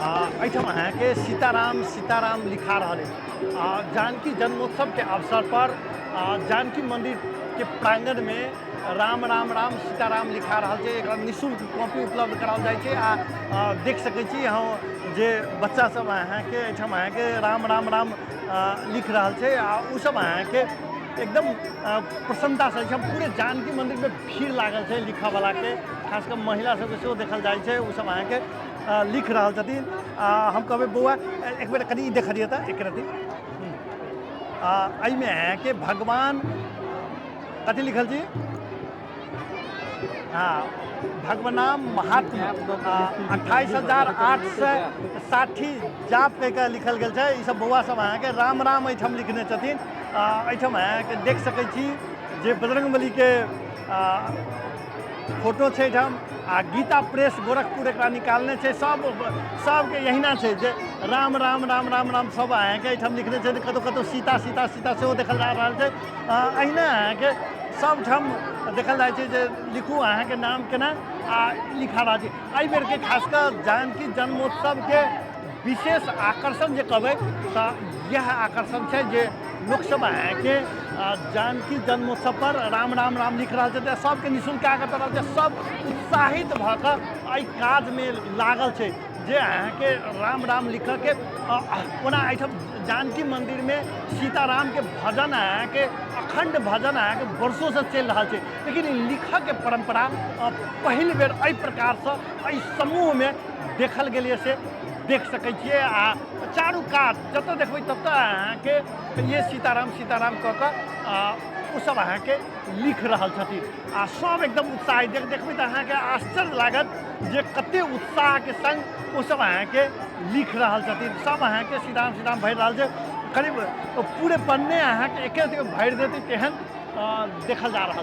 एहिठाम अहाँके सीताराम सीताराम लिखा रहल अछि। जानकी जन्मोत्सव के अवसर पर जानकी मंदिर के प्रांगण में राम राम राम सीताराम लिखा रहल छै। एकरा निःशुल्क कॉपी उपलब्ध कराओल जाइ छै। देख सकै छी यहाँ जे बच्चा सब अहाँके एहिठाम अहाँके राम राम राम लिख रहल छै। उ सब अहाँके एकदम प्रसन्नता से एहिठाम पूरे जानकी मंदिर में भीड़ लागल छै लिखा वाला के, खासकर महिला सबके सेहो देखल जाइ छै। उ सब अहाँके लिख रहल छथिन। हम कहबै बौआ एक बेर कनी देख दिए त एक रति। एहिमे अहाँके भगवान कथी लिखल छी? भगवनाम महात्मा 28,860 जाप कह लिखल गेल छै। ई सब बौआ सब अहाँके राम राम एहिठाम लिखने छथिन। एहिठाम अहाँके देख सकै छी जे बजरंगबली के फोटो छै एहिठाम। गीता प्रेस गोरखपुर एकरा निकालने छै। सबके यहिना छै जे राम राम राम राम राम सब अहाँके एहिठाम लिखने छै। कतौ कतौ सीता सीता सीता सेहो देखल जा रहल छै। अहिना अहाँके सब ठाम देखल जाइ छै जे लिखू अहाँके नाम केना लिखा रहल छै। एहि बेर के खासकर जानकी जन्मोत्सव के विशेष आकर्षण जे कहबै तऽ यह आकर्षण छै जे लोकसभ अहाँके जानकी जन्मोत्सव पर राम राम राम लिख रहल छै। सबके निःशुल्क कऽ रहल छै। सब उत्साहित भऽ कऽ एहि काजमे लागल छै जे अहाँके राम राम लिखऽ के। ओना एहिठाम जानकी मंदिर में सीताराम के भजन अहाँके अखंड भजन अहाँके वर्षों से चलि रहा है। लेकिन लिखऽ के परंपरा पहिल बेर एहि प्रकार से एहि समूह में देखल गेलिए से देख सकै छियै। चारू कात जतऽ देखबै ततऽ अहाँके ये सीताराम सीताराम कऽ कऽ ओ सब अहाँके लिख रहल छथिन। सब एकदम उत्साहित देखबै तऽ अहाँके आश्चर्य लागत जे कते उत्साह के संग ओ सब अहाँके लिख रहल छथिन। सब अहाँके सीताराम सीताराम भरि रहल छै। करीब पूरे पन्ने अहाँके एके भरि देतै तेहन देखल जा रहल छै।